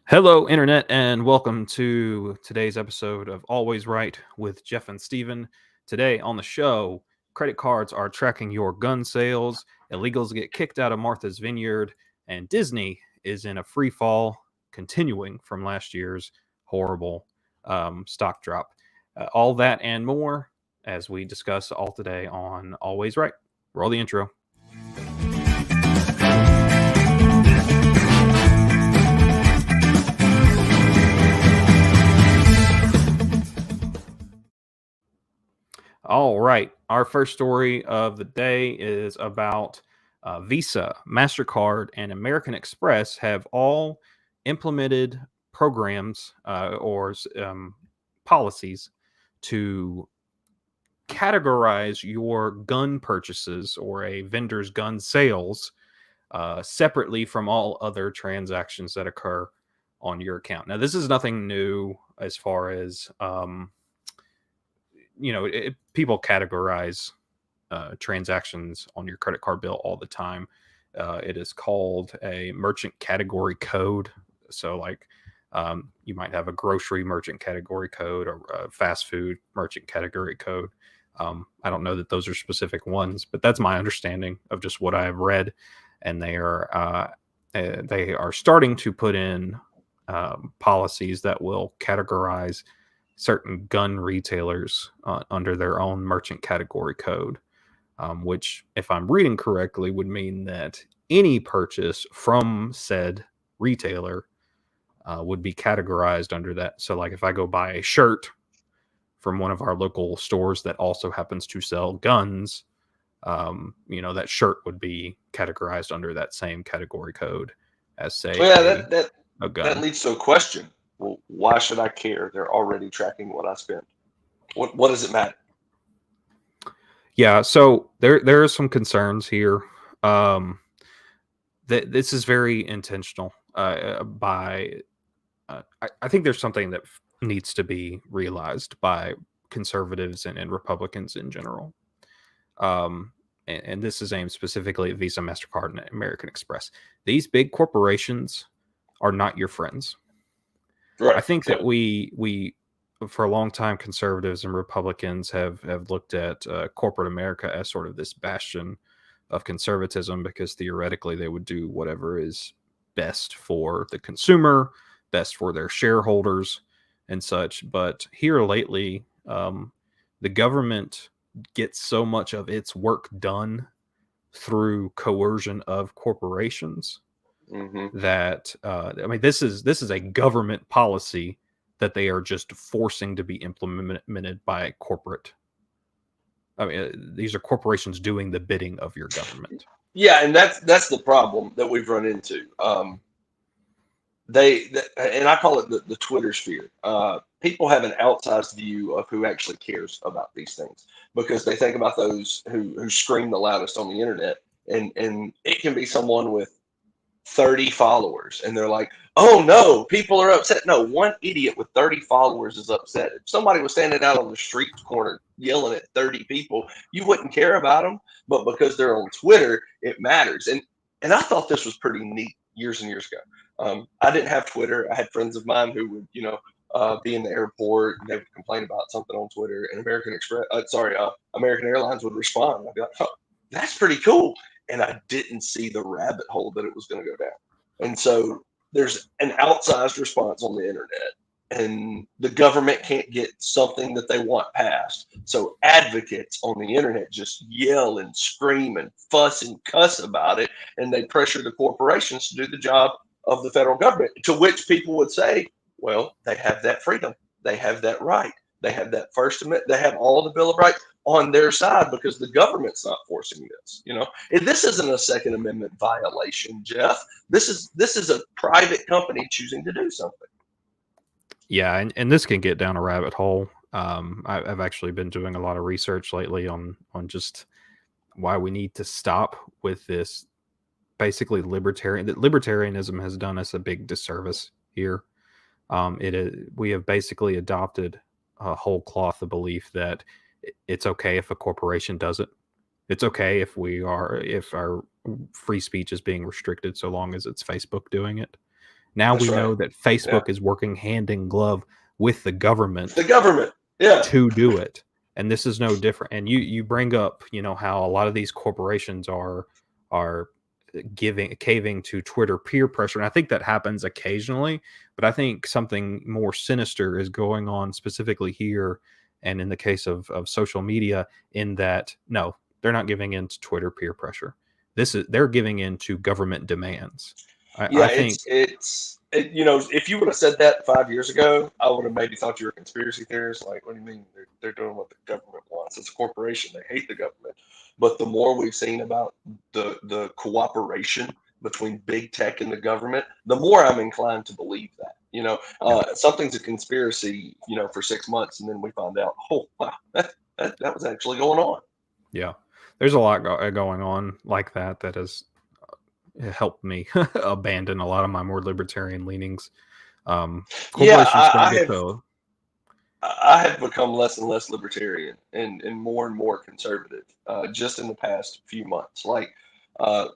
Hello, Internet, and welcome to today's episode of Always Right with Jeff and Steven. Today on the show, credit cards are tracking your gun sales, illegals get kicked out of Martha's Vineyard, and Disney is in a free fall, continuing from last year's horrible stock drop. All that and more as we discuss all today on Always Right. Roll the intro. All right. Our first story of the day is about Visa, MasterCard, and American Express have all implemented programs or policies to categorize your gun purchases or a vendor's gun sales separately from all other transactions that occur on your account. Now, this is nothing new as far as people categorize transactions on your credit card bill all the time. It is called a merchant category code. So, like, you might have a grocery merchant category code or a fast food merchant category code. I don't know that those are specific ones, but that's my understanding of just what I have read. And they are starting to put in policies that will categorize certain gun retailers under their own merchant category code, which, if I'm reading correctly, would mean that any purchase from said retailer would be categorized under that. So, like, if I go buy a shirt from one of our local stores that also happens to sell guns, that shirt would be categorized under that same category code as, say, Well, yeah, a that gun. leads to a question. Well, why should I care? They're already tracking what I spend. What does it matter? Yeah, so there are some concerns here. That this is very intentional. I think there's something that needs to be realized by conservatives and Republicans in general. And this is aimed specifically at Visa, MasterCard, and American Express. These big corporations are not your friends. Right. I think that we for a long time, conservatives and Republicans have looked at corporate America as sort of this bastion of conservatism because theoretically they would do whatever is best for the consumer, best for their shareholders, and such. But here lately, the government gets so much of its work done through coercion of corporations Mm-hmm. that this is a government policy that they are just forcing to be implemented by corporate. These are corporations doing the bidding of your government. Yeah, and that's the problem that we've run into. And I call it the Twitter sphere. People have an outsized view of who actually cares about these things because they think about those who scream the loudest on the internet, and it can be someone with 30 followers, and they're like, oh no, people are upset. No, one idiot with 30 followers is upset. If somebody was standing out on the street corner yelling at 30 people, you wouldn't care about them, but because they're on Twitter, it matters. And I thought this was pretty neat years and years ago. I didn't have Twitter. I had friends of mine who would, be in the airport and they would complain about something on Twitter, and American Airlines would respond. I'd be like, oh, that's pretty cool. And I didn't see the rabbit hole that it was going to go down. And so there's an outsized response on the internet, and the government can't get something that they want passed. So advocates on the internet just yell and scream and fuss and cuss about it, and they pressure the corporations to do the job of the federal government, to which people would say, well, they have that freedom. They have that right. They have that First Amendment. They have all the Bill of Rights on their side because the government's not forcing this. And this isn't a Second Amendment violation, Jeff. This is a private company choosing to do something. Yeah, and this can get down a rabbit hole. I've actually been doing a lot of research lately on just why we need to stop with this. Basically, libertarianism has done us a big disservice here. We have basically adopted a whole cloth of belief that it's okay if a corporation does it. It's okay if our free speech is being restricted so long as it's Facebook doing it. Now That's we right. know that Yeah. Facebook is working hand in glove with the The government government. Yeah. to do it. And this is no different. And you bring up, how a lot of these corporations are caving to Twitter peer pressure. And I think that happens occasionally, but I think something more sinister is going on specifically here and in the case of social media, in that no, they're not giving in to Twitter peer pressure. They're giving in to government demands. I Yeah, think if you would have said that 5 years ago, I would have maybe thought you were a conspiracy theorist. Like, what do you mean they're doing what the government wants? It's a corporation. They hate the government. But the more we've seen about the cooperation between big tech and the government, the more I'm inclined to believe that. yeah, Something's a conspiracy, for 6 months, and then we find out, oh wow, that was actually going on. yeah. There's a lot going on like that has helped me abandon a lot of my more libertarian leanings. Yeah, Corporations don't get to. I have become less and less libertarian and more conservative just in the past few months. Like, uh,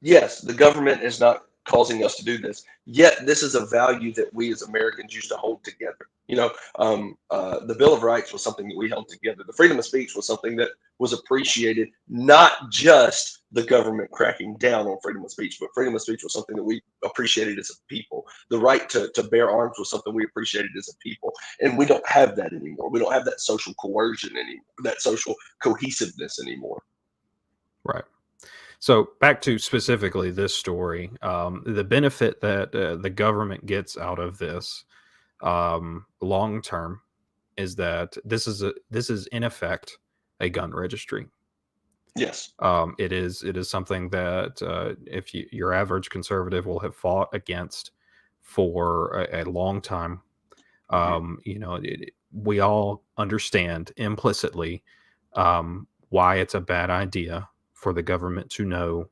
yes, the government is not causing us to do this. Yet, this is a value that we as Americans used to hold together. The Bill of Rights was something that we held together. The freedom of speech was something that was appreciated, not just the government cracking down on freedom of speech, but freedom of speech was something that we appreciated as a people. The right to bear arms was something we appreciated as a people. And we don't have that anymore. We don't have that social coercion anymore, that social cohesiveness anymore. Right. So back to specifically this story, the benefit that the government gets out of this long term is that this is in effect a gun registry. Yes. It is something that if your average conservative will have fought against for a long time. We all understand implicitly why it's a bad idea for the government to know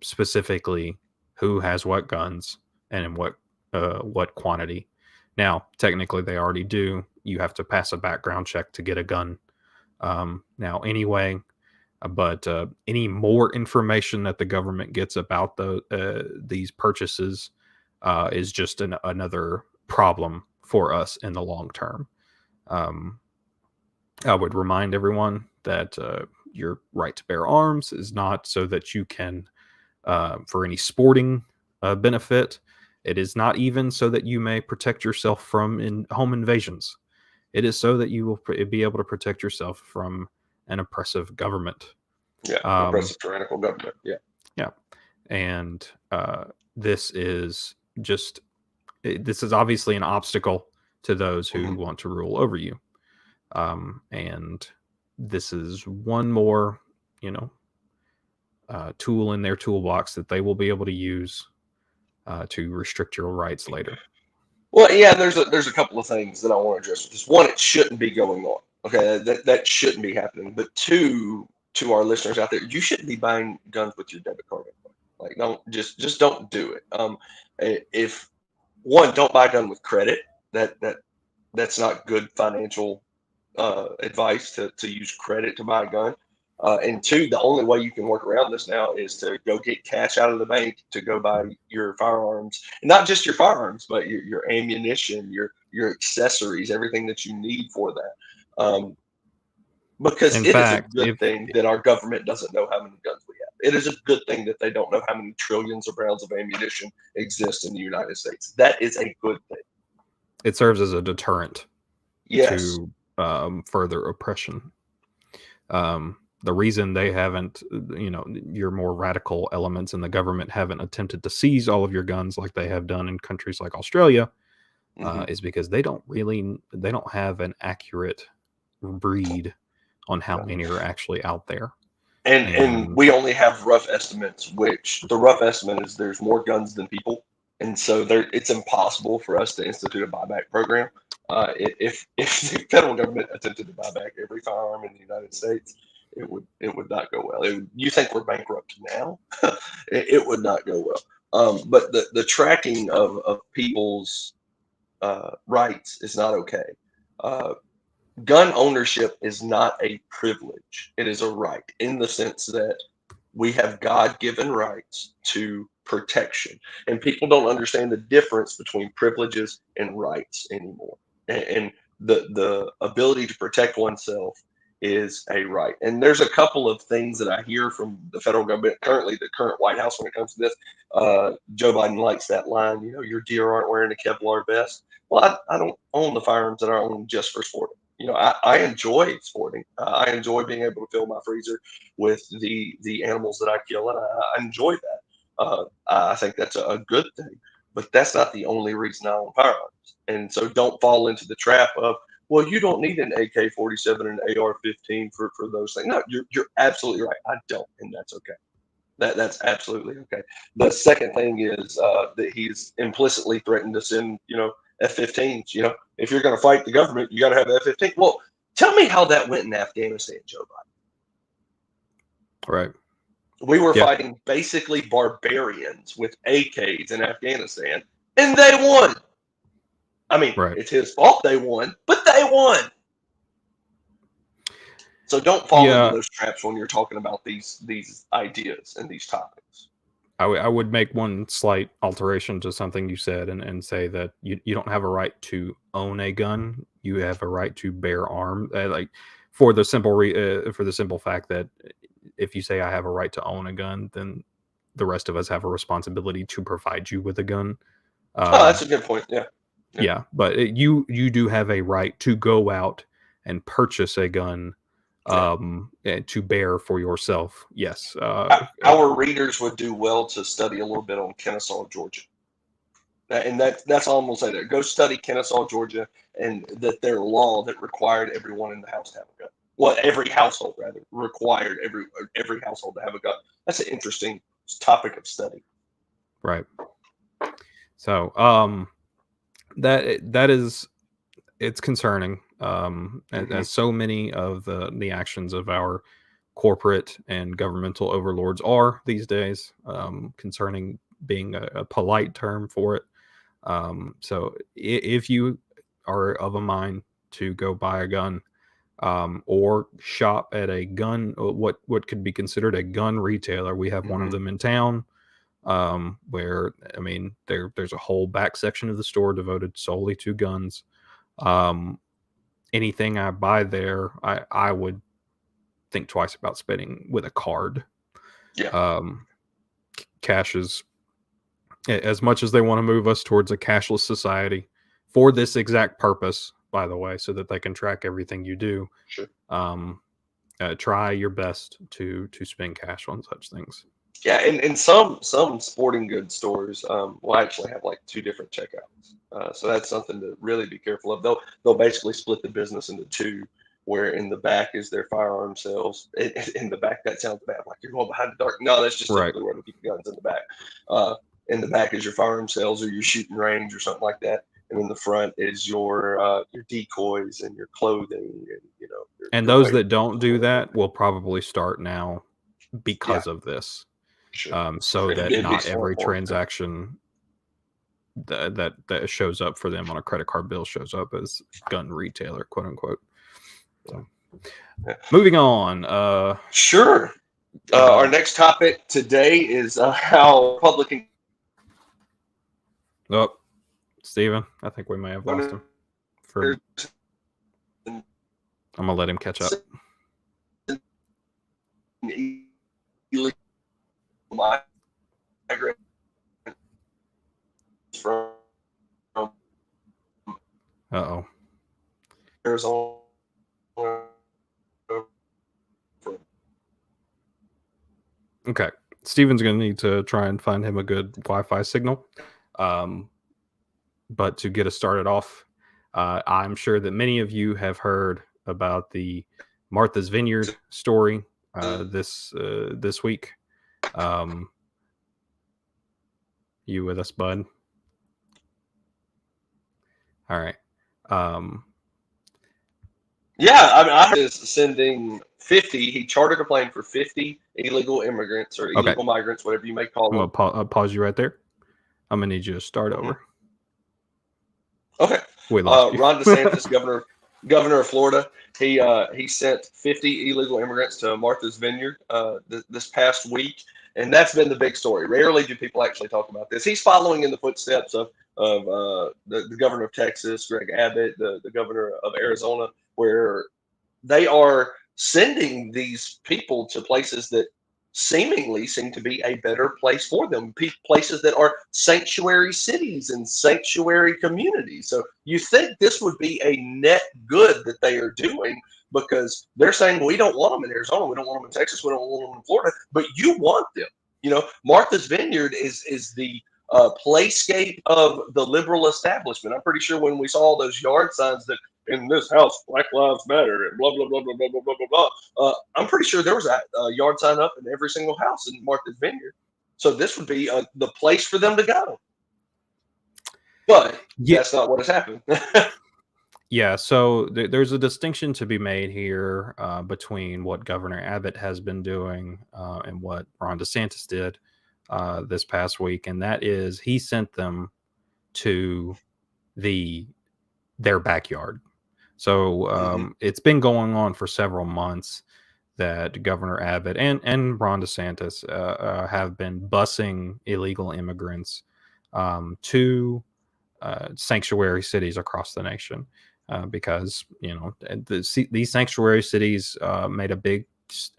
specifically who has what guns and in what quantity. Now, technically, they already do. You have to pass a background check to get a gun. Now, anyway, but any more information that the government gets about these purchases is just another problem for us in the long term. I would remind everyone that your right to bear arms is not so that you can, for any sporting benefit. It is not even so that you may protect yourself from home invasions. It is so that you will be able to protect yourself from an oppressive government. Yeah, oppressive tyrannical government. Yeah. Yeah. And this is obviously an obstacle to those who want to rule over you. And this is one more, tool in their toolbox that they will be able to use to restrict your rights later. Well, yeah, there's a couple of things that I want to address with this. One, it shouldn't be going on. Okay, that shouldn't be happening. But two, to our listeners out there, you shouldn't be buying guns with your debit card. Like, just don't do it. If one, don't buy a gun with credit. That's not good financial advice to use credit to buy a gun. And two, the only way you can work around this now is to go get cash out of the bank to go buy your firearms, and not just your firearms, but your ammunition, your accessories, everything that you need for that. Because it is a good thing that our government doesn't know how many guns we have. It is a good thing that they don't know how many trillions of rounds of ammunition exist in the United States. That is a good thing. It serves as a deterrent to further oppression. The reason they haven't, your more radical elements in the government haven't attempted to seize all of your guns like they have done in countries like Australia is because they don't have an accurate read on how many are actually out there. And we only have rough estimates, which the rough estimate is there's more guns than people. And so it's impossible for us to institute a buyback program. If the federal government attempted to buy back every firearm in the United States, it would not go well. You think we're bankrupt now? it would not go well. But the tracking of people's rights is not okay. Gun ownership is not a privilege. It is a right in the sense that we have God-given rights to protection. And people don't understand the difference between privileges and rights anymore. And the ability to protect oneself is a right. And there's a couple of things that I hear from the federal government, currently the current White House, when it comes to this. Joe Biden likes that line, your deer aren't wearing a Kevlar vest. Well, I don't own the firearms that I own just for sporting. I enjoy sporting. I enjoy being able to fill my freezer with the animals that I kill, and I enjoy that. I think that's a good thing, but that's not the only reason I own firearms. And so don't fall into the trap of, well, you don't need an AK-47 and an AR-15 for those things. No, you're absolutely right. I don't, and that's okay. That's absolutely okay. The second thing is that he's implicitly threatened to send, F-15s. If you're going to fight the government, you got to have F-15. Well, tell me how that went in Afghanistan, Joe Biden. Right. We were fighting basically barbarians with AKs in Afghanistan, and they won. I mean, It's his fault they won, but they won. So don't fall into those traps when you're talking about these ideas and these topics. I would make one slight alteration to something you said and say that you don't have a right to own a gun. You have a right to bear arms. For the simple fact that if you say I have a right to own a gun, then the rest of us have a responsibility to provide you with a gun. That's a good point. Yeah, but you do have a right to go out and purchase a gun to bear for yourself. Yes. Our readers would do well to study a little bit on Kennesaw, Georgia. And that's all I'm going to say there. Go study Kennesaw, Georgia, and that their law that required everyone in the house to have a gun. Well, every household, rather, required every household to have a gun. That's an interesting topic of study. Right. So, that is, it's concerning. As so many of the actions of our corporate and governmental overlords are these days, concerning being a polite term for it. So if you are of a mind to go buy a gun, or shop at a gun, what could be considered a gun retailer, we have one of them in town, where, I mean, there's a whole back section of the store devoted solely to guns. Anything I buy there, I would think twice about spending with a card. Cash is, as much as they want to move us towards a cashless society for this exact purpose, by the way, so that they can track everything you do. Sure. Try your best to spend cash on such things. Yeah, and some sporting goods stores will actually have like two different checkouts. So that's something to really be careful of. They'll basically split the business into two, where in the back is their firearm sales. In the back, that sounds bad, like you're going behind the dark. No, that's just typically where they keep the guns in the back. In the back is your firearm sales or your shooting range or something like that. And in the front is your decoys and your clothing, and those that don't do that will probably start now because of this. Sure. So that not every transaction that shows up for them on a credit card bill shows up as gun retailer, quote unquote. So, moving on. Sure. Our next topic today is how Republican. Oh, Steven, I think we may have lost him. I'm gonna let him catch up. Uh-oh. Arizona. Okay. Steven's going to need to try and find him a good Wi-Fi signal. But to get us started off, I'm sure that many of you have heard about the Martha's Vineyard story this week. You with us, bud? All right. Yeah, I heard is sending 50. He chartered a plane for 50 illegal immigrants or illegal migrants, whatever you may call them. I'll pause you right there. I'm gonna need you to start over. Okay. We lost you. Ron DeSantis, governor of Florida, he sent 50 illegal immigrants to Martha's Vineyard this past week, And that's been the big story. Rarely do people actually talk about this. He's following in the footsteps of the governor of Texas, Greg Abbott, the governor of Arizona, where they are sending these people to places that seemingly seem to be a better place for them, places that are sanctuary cities and sanctuary communities. So you think this would be a net good that they are doing, because they're saying, we don't want them in Arizona, we don't want them in Texas, we don't want them in Florida, but you want them. Martha's Vineyard is the playscape of the liberal establishment. I'm pretty sure when we saw all those yard signs that in this house, Black Lives Matter, and blah, blah, blah, blah, blah, blah, blah, blah, blah. I'm pretty sure there was a yard sign up in every single house in Martha's Vineyard. So this would be the place for them to go. But that's not what has happened. Yeah, so there's a distinction to be made here between what Governor Abbott has been doing and what Ron DeSantis did this past week, and that is he sent them to their backyard. So it's been going on for several months that Governor Abbott and Ron DeSantis have been busing illegal immigrants to sanctuary cities across the nation because, these sanctuary cities made a big,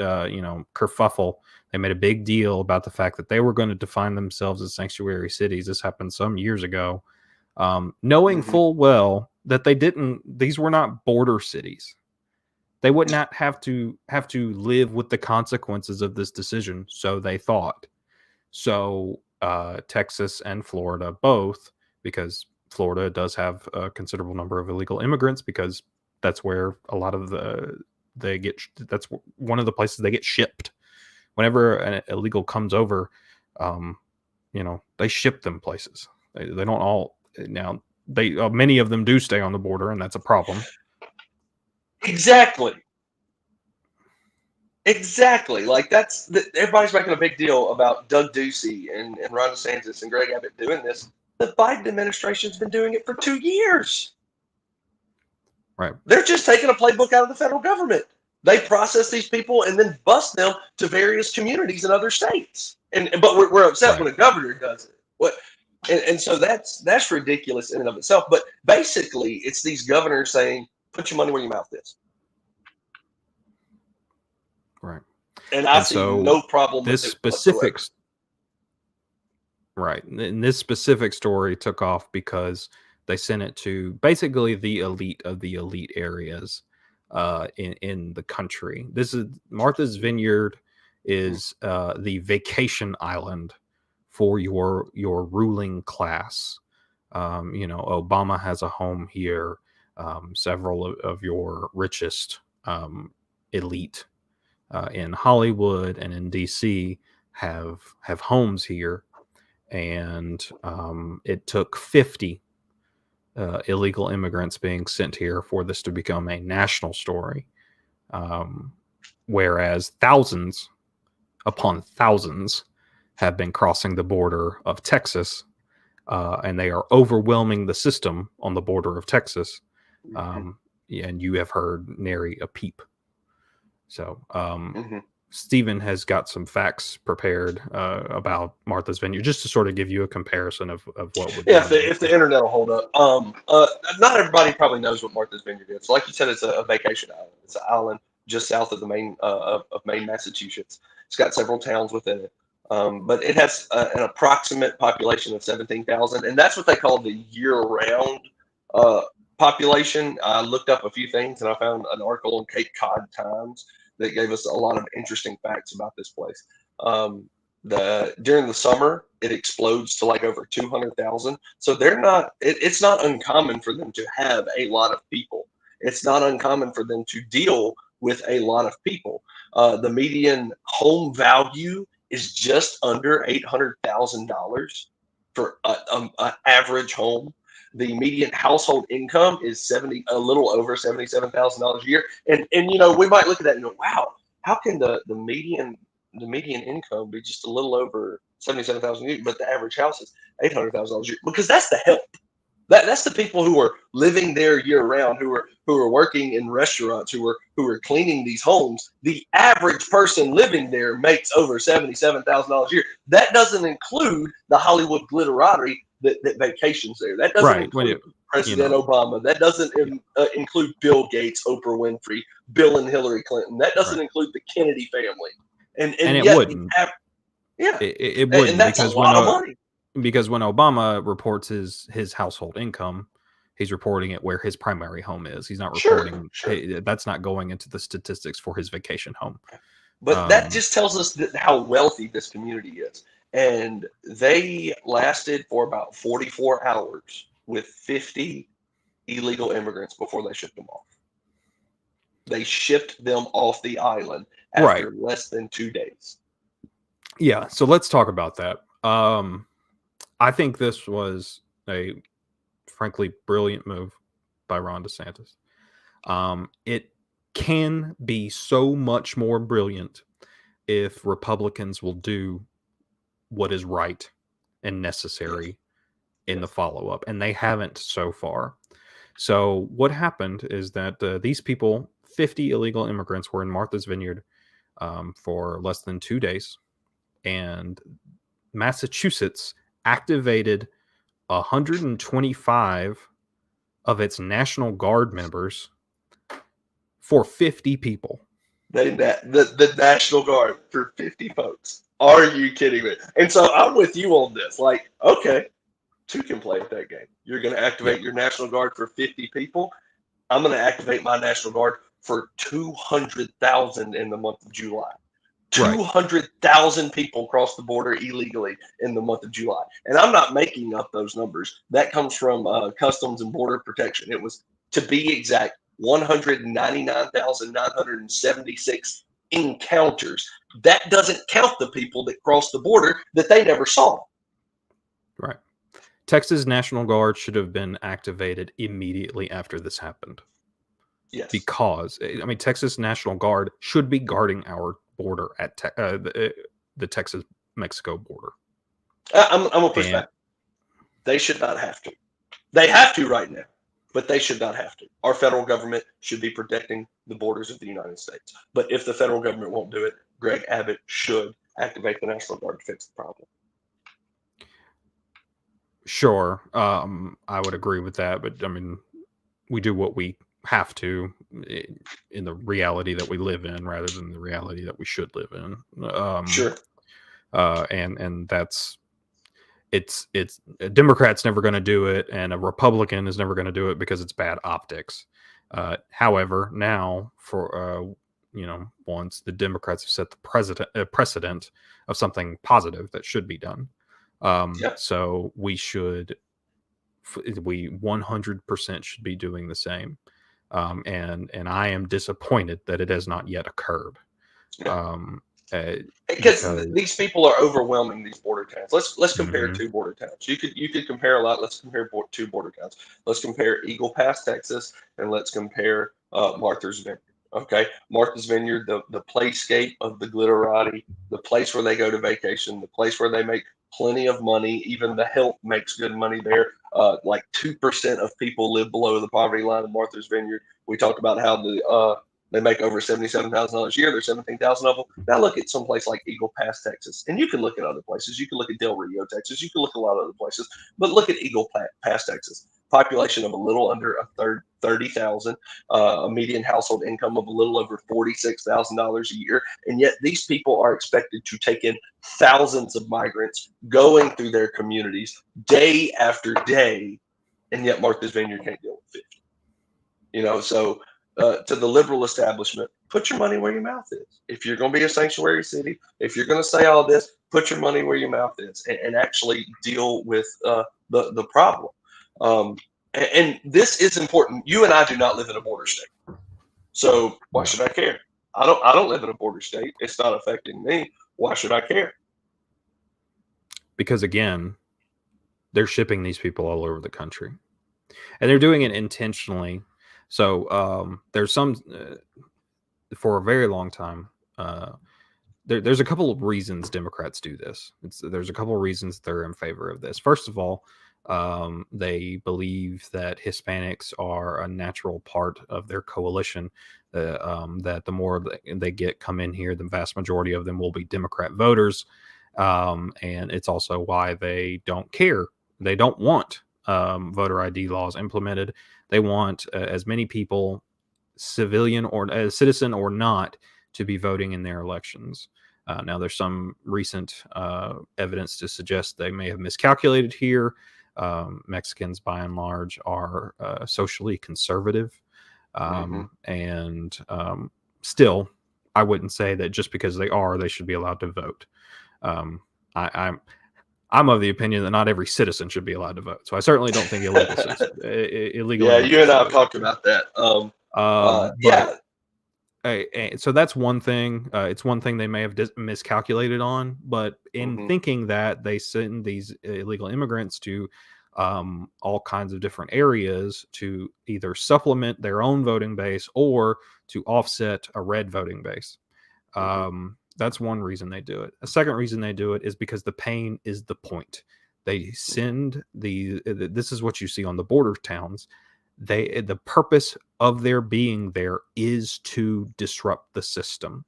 kerfuffle. They made a big deal about the fact that they were going to define themselves as sanctuary cities. This happened some years ago, knowing full well that these were not border cities. They would not have to live with the consequences of this decision, so they thought. So Texas and Florida both, because Florida does have a considerable number of illegal immigrants, because that's where a lot of that's one of the places they get shipped. Whenever an illegal comes over, they ship them places. They don't all now. Many of them do stay on the border, and that's a problem. Exactly. Like everybody's making a big deal about Doug Ducey and Ron DeSantis and Greg Abbott doing this. The Biden administration's been doing it for 2 years. Right. They're just taking a playbook out of the federal government. They process these people and then bust them to various communities in other states. But we're upset when a governor does it. And so that's ridiculous in and of itself. But basically, it's these governors saying, "Put your money where your mouth is." Right. And I see no problem with this specific. Right. And this specific story took off because they sent it to basically the elite of the elite areas in the country. This is Martha's Vineyard is the vacation island for your ruling class. Obama has a home here. Several of your richest elite in Hollywood and in DC have homes here, and it took 50 illegal immigrants being sent here for this to become a national story, whereas thousands upon thousands have been crossing the border of Texas, and they are overwhelming the system on the border of Texas. And you have heard nary a peep. So Stephen has got some facts prepared about Martha's Vineyard, just to sort of give you a comparison of what would. Yeah, if the internet will hold up. Not everybody probably knows what Martha's Vineyard is. Like you said, it's a vacation island. It's an island just south of the Maine of Maine, Massachusetts. It's got several towns within it, but it has an approximate population of 17,000, and that's what they call the year-round population. I looked up a few things, and I found an article on Cape Cod Times that gave us a lot of interesting facts about this place. During the summer, it explodes to like over 200,000. So it's not uncommon for them to have a lot of people. It's not uncommon for them to deal with a lot of people. The median home value is just under $800,000 for an average home. The median household income is a little over $77,000 a year. And we might look at that and go, wow, how can the median income be just a little over $77,000 a year, but the average house is $800,000 a year? Because that's the help. That's the people who are living there year round, who are working in restaurants, who are cleaning these homes. The average person living there makes over $77,000 a year. That doesn't include the Hollywood glitterati that vacations there. That doesn't Right. include You President know, Obama. That doesn't yeah, include Bill Gates, Oprah Winfrey, Bill and Hillary Clinton. That doesn't right. include the Kennedy family. And And it yet wouldn't. yeah, It and wouldn't that's a lot of money. because when Obama reports his household income, he's reporting it where his primary home is. He's not Sure, reporting sure. that's not going into the statistics for his vacation home. But that Um, just tells us that how wealthy this community is. And they lasted for about 44 hours with 50 illegal immigrants before they shipped them off. They shipped them off the island right. after less than 2 days. Yeah. So let's talk about that. I think this was a frankly brilliant move by Ron DeSantis. It can be so much more brilliant if Republicans will do what is right and Yes, necessary in the yes. follow up, and they haven't so far. So, what happened is that these people, 50 illegal immigrants, were in Martha's Vineyard for less than 2 days, and Massachusetts activated 125 of its National Guard members for 50 people. The National Guard for 50 folks. Are you kidding me? And so I'm with you on this. Like, okay, two can play at that game. You're going to Yeah, activate your National Guard for 50 people. I'm going to activate my National Guard for 200,000 in the month of July. right. 200,000 people crossed the border illegally in the month of July. And I'm not making up those numbers. That comes from Customs and Border Protection. It was, to be exact, 199,976 encounters. That doesn't count the people that crossed the border that they never saw. Right. Texas National Guard should have been activated immediately after this happened. Yes. Because, I mean, Texas National Guard should be guarding our border at the Texas-Mexico border. I'm going to push And back. They should not have to. They have to right now, but they should not have to. Our federal government should be protecting the borders of the United States. But if the federal government won't do it, Greg Abbott should activate the National Guard to fix the problem. sure, I would agree with that. But, I mean, we do what we have to in the reality that we live in rather than the reality that we should live in. Sure. And that's it's a Democrat's never going to do it, and a Republican is never going to do it because it's bad optics. However, now for once the Democrats have set the precedent of something positive that should be done. Yeah. So we 100% should be doing the same. And I am disappointed that it has not yet occurred. Yeah. Because these people are overwhelming these border towns. Let's compare Mhm. two border towns. You could compare a lot. Let's compare two border towns. Let's compare Eagle Pass, Texas, and let's compare Martha's Vineyard. Okay, Martha's Vineyard, the playscape of the glitterati, the place where they go to vacation, the place where they make plenty of money. Even the health makes good money there. Like 2% of people live below the poverty line in Martha's Vineyard. We talked about how they make over $77,000 a year. There's 17,000 of them. Now look at some place like Eagle Pass, Texas, and you can look at other places. You can look at Del Rio, Texas. You can look at a lot of other places, but look at Eagle Pass, Texas. Population of a little under 30,000, a median household income of a little over $46,000 a year, and yet these people are expected to take in thousands of migrants going through their communities day after day, and yet Martha's Vineyard can't deal with 50. So to the liberal establishment, put your money where your mouth is. If you're going to be a sanctuary city, if you're going to say all this, put your money where your mouth is and actually deal with the problem. And this is important. You and I do not live in a border state, so why should I care? I don't live in a border state. It's not affecting me. Why should I care? Because again, they're shipping these people all over the country, and they're doing it intentionally. So there's some for a very long time. There's a couple of reasons Democrats do this. There's a couple of reasons they're in favor of this. First of all, They believe that Hispanics are a natural part of their coalition. That the more they get come in here, the vast majority of them will be Democrat voters, and it's also why they don't care. They don't want voter ID laws implemented. They want as many people, civilian or citizen or not, to be voting in their elections. Now, there's some recent evidence to suggest they may have miscalculated here. Mexicans, by and large, are socially conservative. And still, I wouldn't say that just because they should be allowed to vote. I'm of the opinion that not every citizen should be allowed to vote. So I certainly don't think illegal Yeah, you immigrants and I should have vote. talked about that. But Yeah. so that's one thing. It's one thing they may have miscalculated on, but in thinking that, they send these illegal immigrants to all kinds of different areas to either supplement their own voting base or to offset a red voting base. That's one reason they do it. A second reason they do it is because the pain is the point. They send this is what you see on the border towns. The purpose of their being there is to disrupt the system.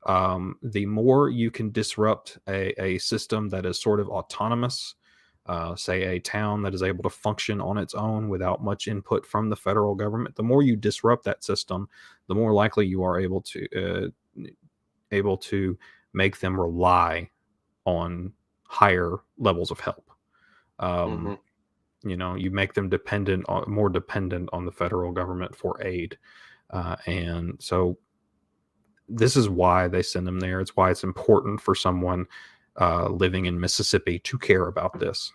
The more you can disrupt a system that is sort of autonomous, say a town that is able to function on its own without much input from the federal government, the more you disrupt that system, the more likely you are able to make them rely on higher levels of help. You make them more dependent on the federal government for aid. And so this is why they send them there. It's why it's important for someone living in Mississippi to care about this.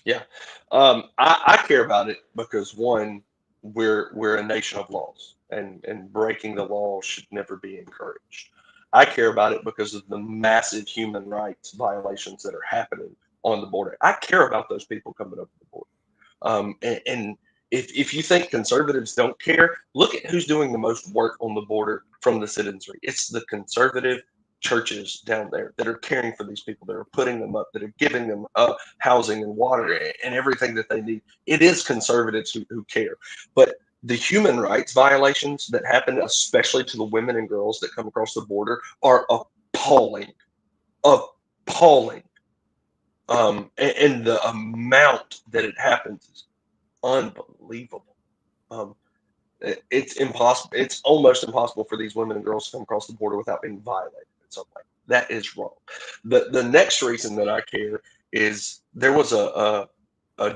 Yeah. I care about it because, one, we're a nation of laws, and breaking the law should never be encouraged. I care about it because of the massive human rights violations that are happening on the border. I care about those people coming up the border. And if you think conservatives don't care, look at who's doing the most work on the border from the citizenry. It's the conservative churches down there that are caring for these people, that are putting them up, that are giving them housing and water and everything that they need. It is conservatives who care. But the human rights violations that happen, especially to the women and girls that come across the border, are appalling. Appalling. And the amount that it happens is unbelievable. It's impossible. It's almost impossible for these women and girls to come across the border without being violated in some way. That is wrong. The next reason that I care is there was a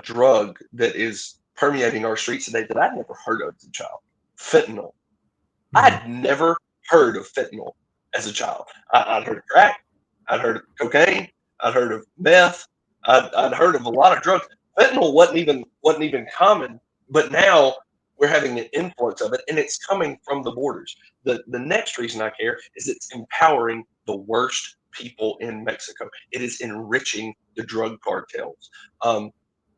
drug that is permeating our streets today that I'd never heard of as a child. Fentanyl. I'd never heard of fentanyl as a child. I'd heard of crack. I'd heard of cocaine. I'd heard of meth. I'd heard of a lot of drugs. Fentanyl wasn't even common, but now we're having an influx of it, and it's coming from the borders. The next reason I care is it's empowering the worst people in Mexico. It is enriching the drug cartels.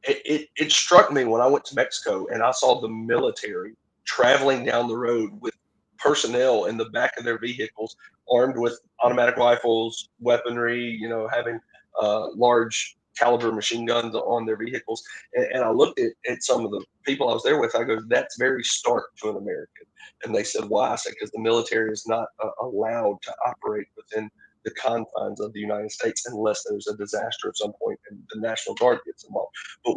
It struck me when I went to Mexico and I saw the military traveling down the road with personnel in the back of their vehicles, armed with automatic rifles, weaponry, having large caliber machine guns on their vehicles. And I looked at some of the people I was there with. I go, that's very stark to an American. And they said, why? I said, because the military is not allowed to operate within the confines of the United States unless there's a disaster at some point and the National Guard gets involved. But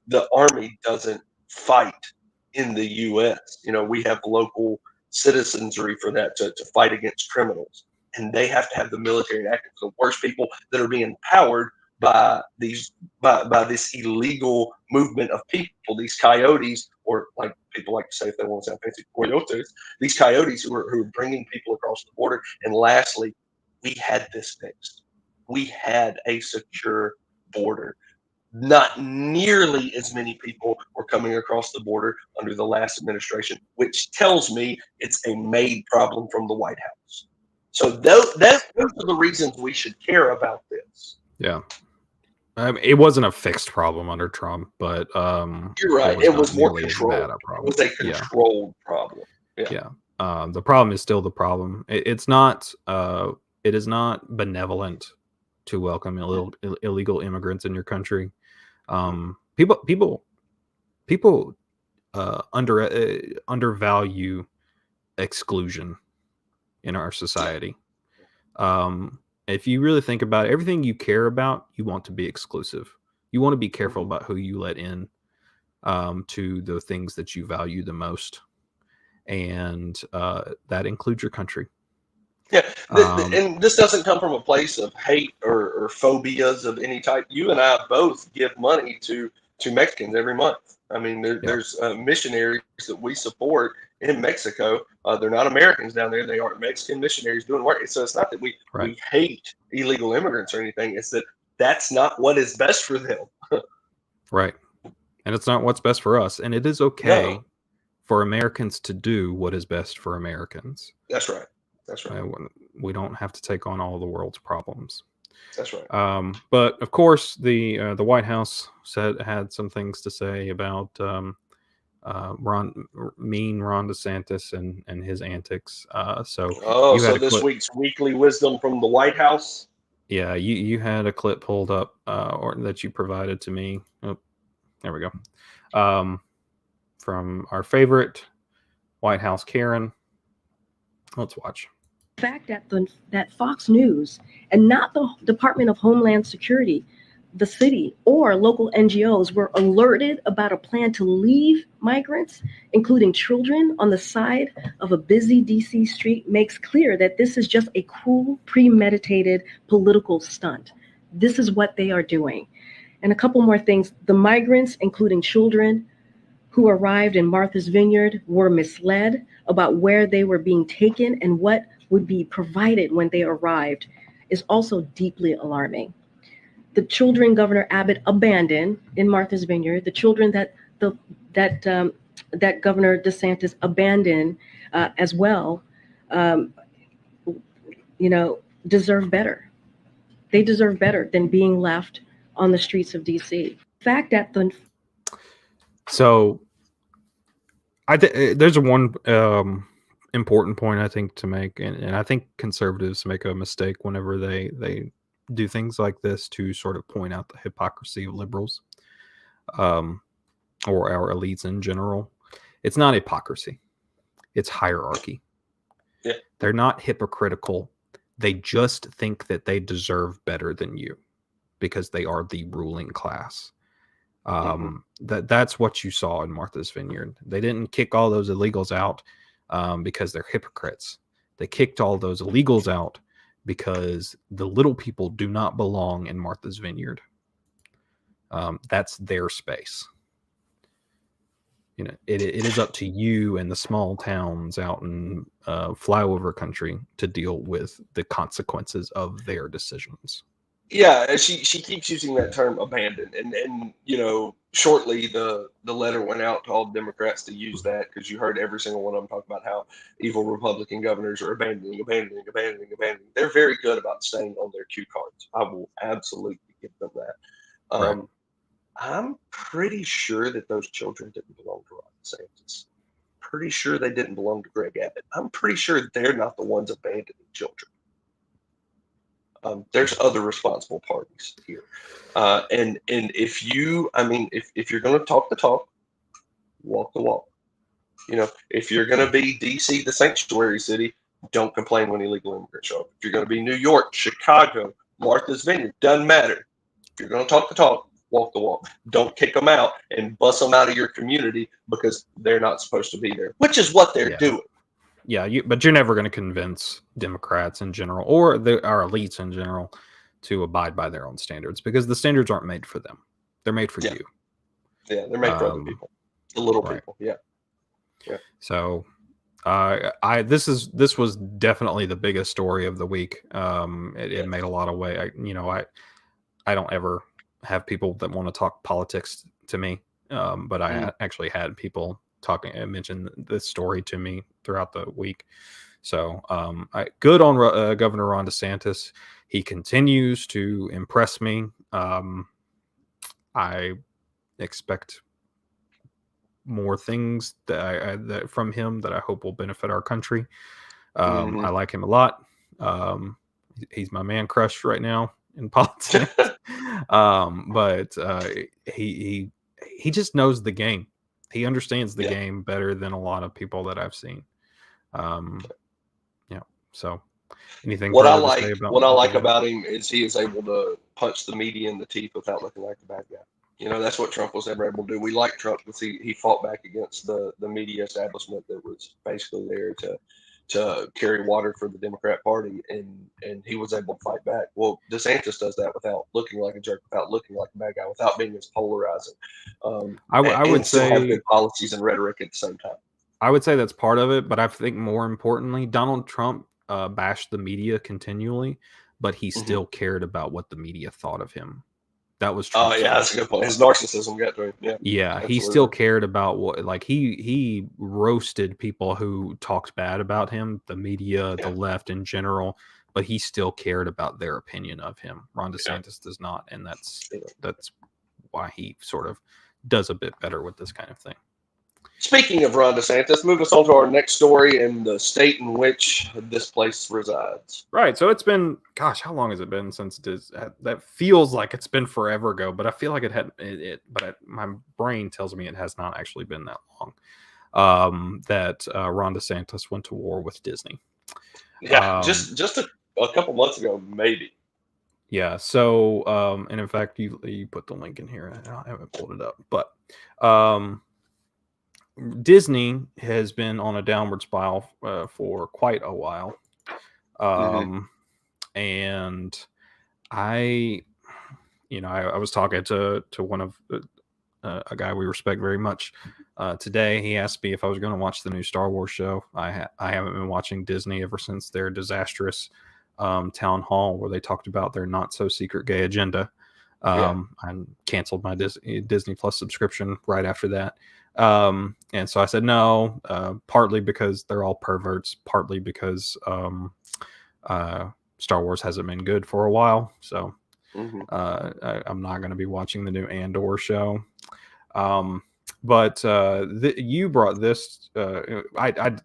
the Army doesn't fight in the U.S. We have local citizenry for that to fight against criminals. And they have to have the military active. The worst people that are being powered by this illegal movement of people, these coyotes, or like people like to say if they want to sound fancy, coyotes, these coyotes who are bringing people across the border. And lastly, we had this fixed. We had a secure border. Not nearly as many people were coming across the border under the last administration, which tells me it's a made problem from the White House. So those are the reasons we should care about this. Yeah. It wasn't a fixed problem under Trump, but you're right. It was more controlled. It was a controlled problem. Yeah. The problem is still the problem. It is not benevolent to welcome illegal immigrants in your country. People undervalue exclusion in our Yeah. society. If you really think about it, everything you care about, you want to be exclusive. You want to be careful Hmm. about who you let in to the things that you value the most, and that includes your country. Yeah, Um, and this doesn't come from a place of hate or phobias of any type. You and I both give money to Mexicans every month. I mean, yeah, there's missionaries that we support in Mexico. They're not Americans down there; they are Mexican missionaries doing work. So it's not that right, we hate illegal immigrants or anything. It's that that's not what is best for them. right. And it's not what's best for us. And it is No, okay for Americans to do what is best for Americans. that's right. That's right. Uh, we don't have to take on all the world's problems. That's right. But of course, the White House had some things to say about Ron DeSantis and his antics. So Oh, you had so a this clip. week's weekly wisdom from the White House. Yeah, you had a clip pulled up or that you provided to me. Oh, there we go. Um, from our favorite White House Karen. Let's watch. Fact that Fox News and not the Department of Homeland Security, the city or local NGOs were alerted about a plan to leave migrants, including children, on the side of a busy DC street makes clear that this is just a cruel, premeditated political stunt. This is what they are doing. And a couple more things. The migrants, including children, who arrived in Martha's Vineyard were misled about where they were being taken and what would be provided when they arrived is also deeply alarming. The children Governor Abbott abandoned in Martha's Vineyard, the children that that Governor DeSantis abandoned as well, um, deserve better. They deserve better than being left on the streets of DC. Fact that the So there's one important point I think to make, and I think conservatives make a mistake whenever they do things like this to sort of point out the hypocrisy of liberals, um, or our elites in general. It's not hypocrisy; it's hierarchy. Yeah. They're not hypocritical. They just think that they deserve better than you because they are the ruling class. Hmm. That's what you saw in Martha's Vineyard. They didn't kick all those illegals out because they're hypocrites. They kicked all those illegals out because the little people do not belong in Martha's Vineyard. That's their space. It is up to you and the small towns out in flyover country to deal with the consequences of their decisions. Yeah, she keeps using that term abandoned, and shortly the letter went out to all Democrats to use that because you heard every single one of them talk about how evil Republican governors are abandoning. They're very good about staying on their cue cards. I will absolutely give them that. Right. I'm pretty sure that those children didn't belong to Ron DeSantis. Pretty sure they didn't belong to Greg Abbott. I'm pretty sure they're not the ones abandoning children. There's other responsible parties here, and if if you're going to talk the talk, walk the walk. If you're going to be DC, the sanctuary city, don't complain when illegal immigrants show up. If you're going to be New York, Chicago, Martha's Vineyard, doesn't matter. If you're going to talk the talk, walk the walk. Don't kick them out and bust them out of your community because they're not supposed to be there, which is what they're doing. Yeah, but you're never going to convince Democrats in general or our elites in general to abide by their own standards because the standards aren't made for them. They're made for you. Yeah, they're made for other people, the little people. Yeah. So, this was definitely the biggest story of the week. It made a lot of way. I don't ever have people that want to talk politics to me, but I actually had people talking and mention this story to me throughout the week. So good on Governor Ron DeSantis. He continues to impress me. I expect more things that from him that I hope will benefit our country. I like him a lot. He's my man crush right now in politics. But he he just knows the game. He understands the Yeah. game better than a lot of people that I've seen. Yeah. So anything What I further to like, say about what I like Vineyard? about him is he is able to punch the media in the teeth without looking like a bad guy. You know, that's what Trump was never able to do. We like Trump because he fought back against the media establishment that was basically there to carry water for the Democrat Party, and he was able to fight back. Well, DeSantis does that without looking like a jerk, without looking like a bad guy, without being as polarizing, I would and still have say good policies and rhetoric at the same time. I would say that's part of it, but I think more importantly, Donald Trump bashed the media continually, but he still cared about what the media thought of him. That was Oh, Trump's yeah, that's a good point. His narcissism got to him. Yeah, Yeah, he absolutely. still cared about what, like he roasted people who talked bad about him, the media, the left in general, but he still cared about their opinion of him. Ron DeSantis does not, and that's why he sort of does a bit better with this kind of thing. Speaking of Ron DeSantis, move us on to our next story in the state in which this place resides. Right. So it's been, gosh, how long has it been since that feels like it's been forever ago, but I feel like my brain tells me it has not actually been that long. That Ron DeSantis went to war with Disney. Yeah, just a couple months ago, maybe. Yeah. So, and in fact, you put the link in here. I haven't pulled it up, but Disney has been on a downward spiral for quite a while. And I was talking to one of a guy we respect very much today. He asked me if I was going to watch the new Star Wars show. I haven't been watching Disney ever since their disastrous town hall where they talked about their not so secret gay agenda. I canceled my Disney Plus subscription right after that. And so I said no, partly because they're all perverts, partly because Star Wars hasn't been good for a while. So I'm not going to be watching the new Andor show. But you brought this.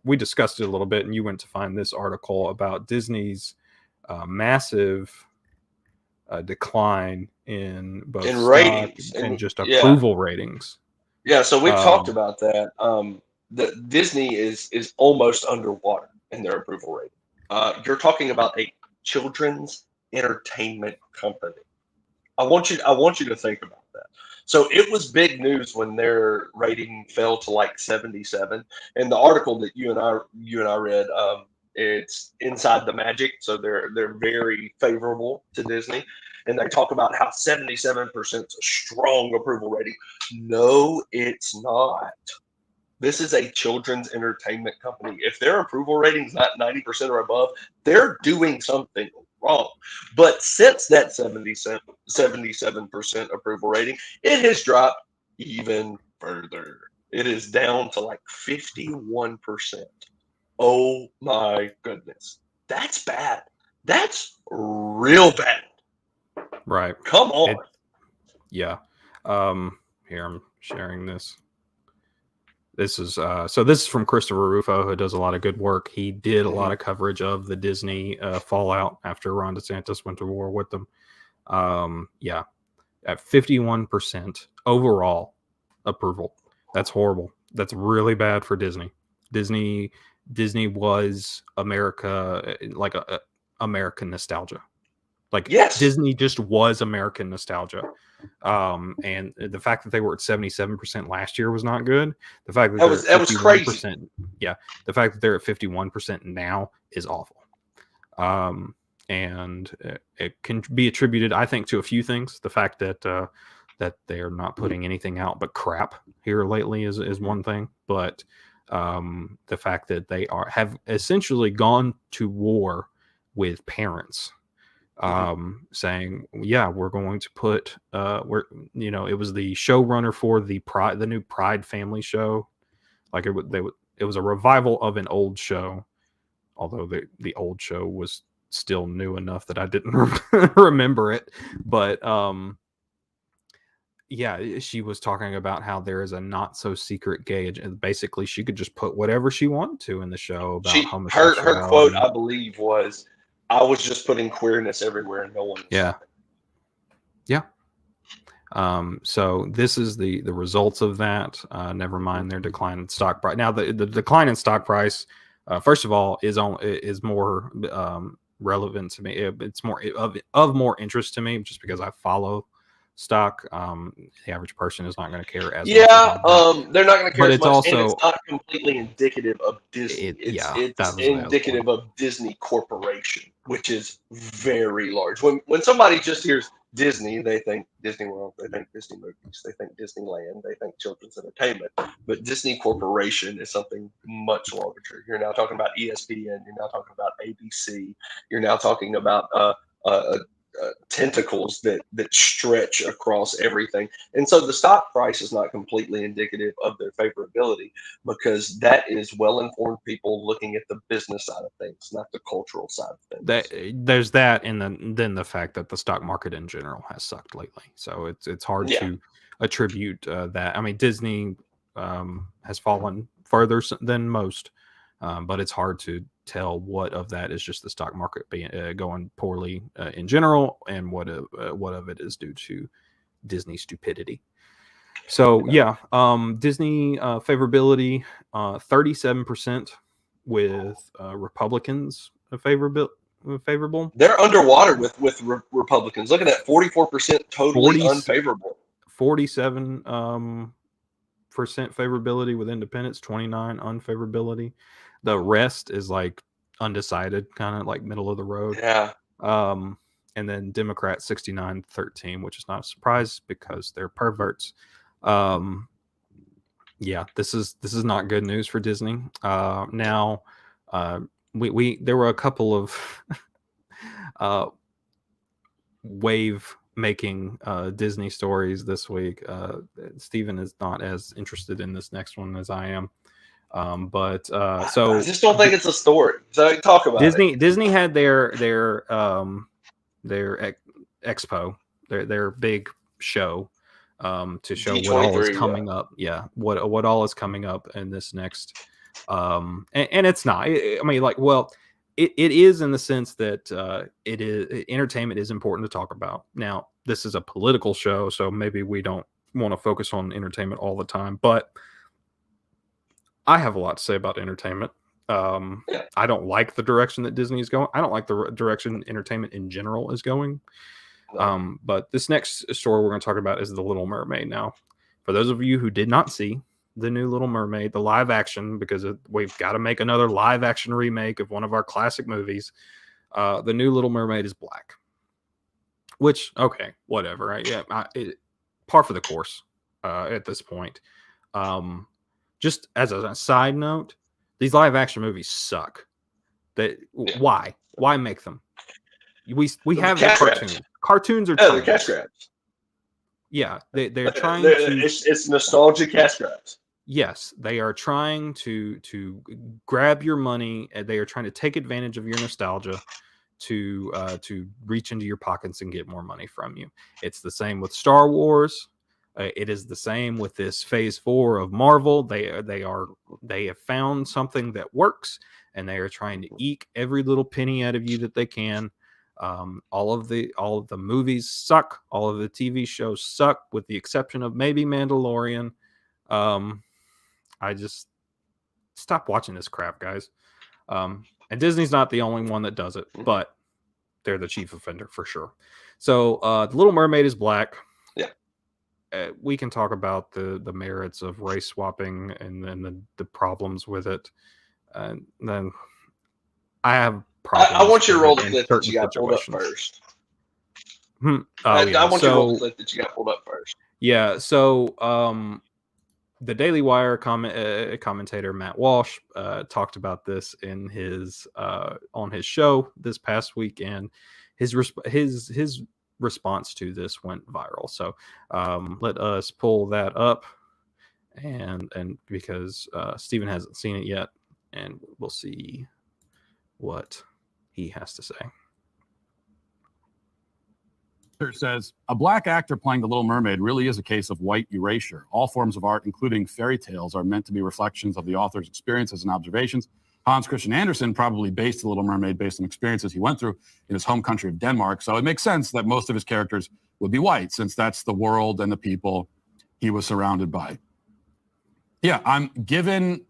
We discussed it a little bit, and you went to find this article about Disney's massive decline in both ratings and just approval ratings. Yeah, so we've talked about that. The Disney is almost underwater in their approval rating. You're talking about a children's entertainment company. I want you to think about that. So it was big news when their rating fell to like 77. And the article that you and I read, it's Inside the Magic, so they're very favorable to Disney. And they talk about how 77% is a strong approval rating. No, it's not. This is a children's entertainment company. If their approval rating is not 90% or above, they're doing something wrong. But since that 77% approval rating, it has dropped even further. It is down to like 51%. Oh my goodness. That's bad. That's real bad. Right. Come on. Here I'm sharing this. This is this is from Christopher Rufo, who does a lot of good work. He did a lot of coverage of the Disney fallout after Ron DeSantis went to war with them. At 51% overall approval. That's horrible. That's really bad for Disney. Disney was America, like American nostalgia. Like Disney just was American nostalgia. And the fact that they were at 77% last year was not good. The fact that that was crazy. The fact that they're at 51% now is awful. And it can be attributed, I think, to a few things. The fact that they're not putting anything out but crap here lately is one thing. But the fact that they have essentially gone to war with parents. Saying, we're going to put it was the showrunner for the new Pride family show. Like it was a revival of an old show, although the old show was still new enough that I didn't remember it. But she was talking about how there is a not so secret gay, and basically she could just put whatever she wanted to in the show about homosexuality. Her quote, I believe, was, "I was just putting queerness everywhere and no one." So this is the results of that. Never mind their decline in stock price. Now the decline in stock price, first of all, is more relevant to me. It's more of more interest to me just because I follow stock. The average person is not going to care as much. They're not going to care But as it's much, also, and it's not completely indicative of Disney. It's indicative of Disney Corporation, which is very large. When somebody just hears Disney, they think Disney World, they think Disney movies, they think Disneyland, they think children's entertainment. But Disney Corporation is something much larger. You're now talking about ESPN. You're now talking about ABC. You're now talking about tentacles that stretch across everything. And so the stock price is not completely indicative of their favorability, because that is well-informed people looking at the business side of things, not the cultural side of things. There's that, and then the fact that the stock market in general has sucked lately. So it's hard to attribute that. I mean, Disney has fallen further than most, but it's hard to tell what of that is just the stock market being going poorly in general, and what of it is due to Disney stupidity. So Disney favorability 37% with Republicans favorable. They're underwater with Republicans. Looking at 44% totally unfavorable. 47% favorability with independents, 29 unfavorability. The rest is like undecided, kind of like middle of the road. Yeah. And then Democrats 69-13, which is not a surprise because they're perverts. This is not good news for Disney. Now there were a couple of wave making Disney stories this week. Stephen is not as interested in this next one as I am. So I just don't think it's a story. So talk about it. Disney had their expo, their big show, to show D23, what all is coming up. Yeah, what all is coming up in this next. And it's not. I mean, like, well, it is in the sense that it is entertainment is important to talk about. Now, this is a political show, so maybe we don't want to focus on entertainment all the time, but I have a lot to say about entertainment. I don't like the direction that Disney is going. I don't like the direction entertainment in general is going. But this next story we're going to talk about is The Little Mermaid. Now, for those of you who did not see the new Little Mermaid, the live action, because we've got to make another live action remake of one of our classic movies. The new Little Mermaid is black, which, okay, whatever. Right? Yeah, par for the course at this point. Just as a side note, these live action movies suck. Why make them? We have the cartoons. Cartoons are the cash grabs. Yeah, they're trying to. It's nostalgic cash grabs. Yes, they are trying to grab your money. They are trying to take advantage of your nostalgia to reach into your pockets and get more money from you. It's the same with Star Wars. It is the same with this Phase 4 of Marvel. They have found something that works, and they are trying to eke every little penny out of you that they can. All of the movies suck. All of the TV shows suck, with the exception of maybe Mandalorian. I just stop watching this crap, guys. And Disney's not the only one that does it, but they're the chief offender for sure. So The Little Mermaid is black. We can talk about the merits of race swapping and then the problems with it. And then I have problems. I want you to roll the clip that you got pulled up first. I want you to roll the clip that you got pulled up first. Yeah. So the Daily Wire commentator Matt Walsh talked about this in his on his show this past weekend. His response to this went viral. So let us pull that up, and because Stephen hasn't seen it yet, and we'll see what he has to say. Says a black actor playing the Little Mermaid really is a case of white erasure. All forms of art, including fairy tales, are meant to be reflections of the author's experiences and observations. Hans Christian Andersen probably based The Little Mermaid based on experiences he went through in his home country of Denmark. So it makes sense that most of his characters would be white, since that's the world and the people he was surrounded by. Yeah, I'm given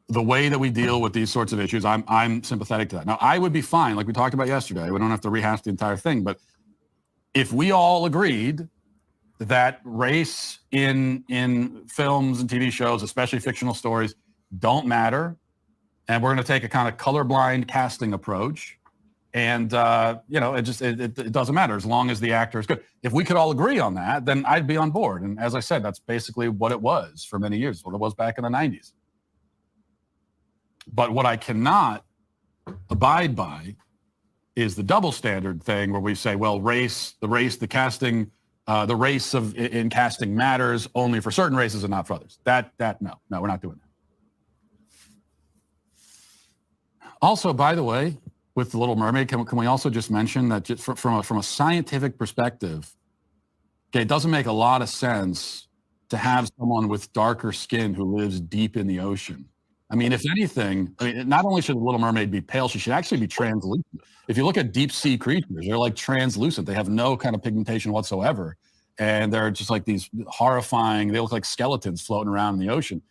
the way that we deal with these sorts of issues, I'm sympathetic to that. Now, I would be fine, like we talked about yesterday. We don't have to rehash the entire thing, but if we all agreed that race in films and TV shows, especially fictional stories, don't matter, and we're going to take a kind of colorblind casting approach, and it doesn't matter as long as the actor is good. If we could all agree on that, then I'd be on board. And as I said, that's basically what it was for many years, what it was back in the 90s. But what I cannot abide by is the double standard thing where we say, well, the casting in casting matters only for certain races and not for others. No, we're not doing that. Also, by the way, with The Little Mermaid, can we also just mention that just from a scientific perspective, okay, it doesn't make a lot of sense to have someone with darker skin who lives deep in the ocean. I mean, if anything, not only should The Little Mermaid be pale, she should actually be translucent. If you look at deep sea creatures, they're like translucent. They have no kind of pigmentation whatsoever. And they're just like these horrifying, they look like skeletons floating around in the ocean.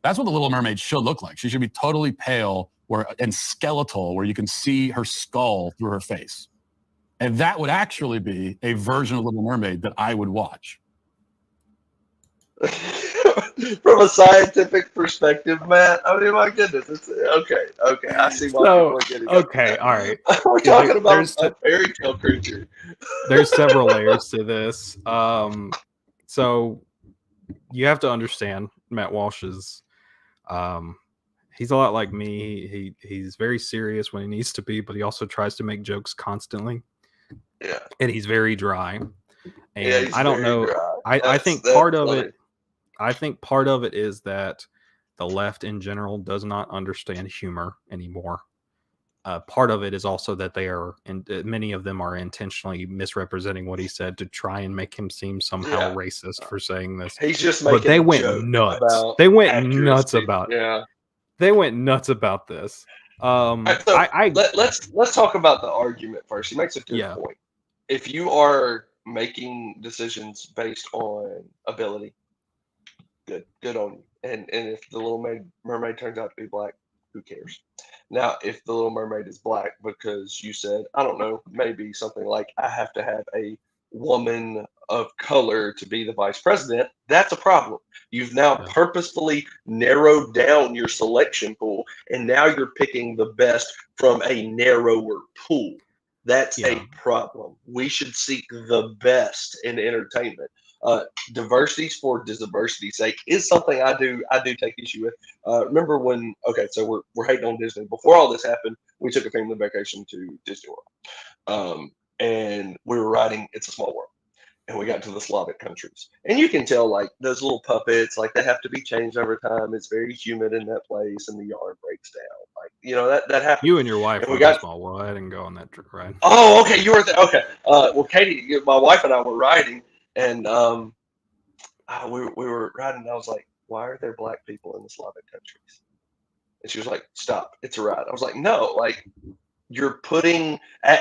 That's what The Little Mermaid should look like. She should be totally pale and skeletal, where you can see her skull through her face. And that would actually be a version of Little Mermaid that I would watch. From a scientific perspective, Matt, I mean, my goodness, it's okay. I see why people are getting okay, all right. We're talking about a fairy tale creature. There's several layers to this. So you have to understand Matt Walsh is, he's a lot like me. He's very serious when he needs to be, but he also tries to make jokes constantly. Yeah, and he's very dry. And yeah, I don't know. I think part of it. I think part of it is that the left in general does not understand humor anymore. Part of it is also that they are, and many of them are intentionally misrepresenting what he said to try and make him seem somehow racist for saying this. He's just making. But they went nuts. They went nuts about it. Yeah, they went nuts about this. Let's talk about the argument first. He makes a good point. If you are making decisions based on ability, good on you. And if the Little Mermaid turns out to be black, who cares? Now, if the Little Mermaid is black because you said, I don't know, maybe something like, I have to have a woman of color to be the vice president, that's a problem. You've now purposefully narrowed down your selection pool, and now you're picking the best from a narrower pool. That's a problem. We should seek the best in entertainment. Diversity for diversity's sake is something I do take issue with. Remember when? Okay, so we're hating on Disney. Before all this happened, we took a family vacation to Disney World, and we were riding It's a Small World, and we got to the Slavic countries, and you can tell like those little puppets, like they have to be changed over time. It's very humid in that place, and the yarn breaks down. Like that happens. You and your wife went to Small World. I didn't go on that trip ride. Oh, okay, you were there. Okay. Well, Katie, my wife and I were riding. And we were riding, and I was like, why are there black people in the Slavic countries? And she was like, stop, it's a ride. I was like, no, like you're putting,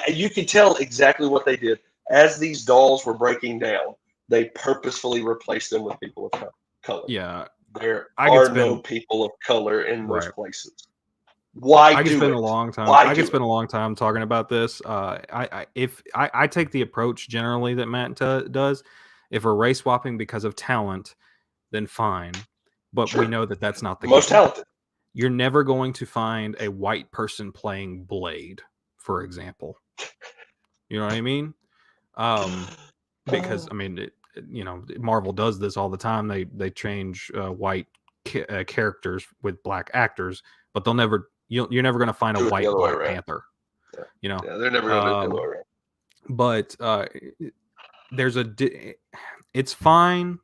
you can tell exactly what they did. As these dolls were breaking down, they purposefully replaced them with people of color. Yeah. There are no people of color in those places. Why I could do spend it? a long time. Why I could do spend it? a long time talking about this. I take the approach generally that Matt does. If we're race swapping because of talent, then fine. But we know that that's not the most case. talented. You're never going to find a white person playing Blade, for example. You know what I mean? Because I mean, Marvel does this all the time. They change white characters with black actors, but they'll never. You're never going to find a white Black Panther. Yeah. They're never going to do the other way around. But it's fine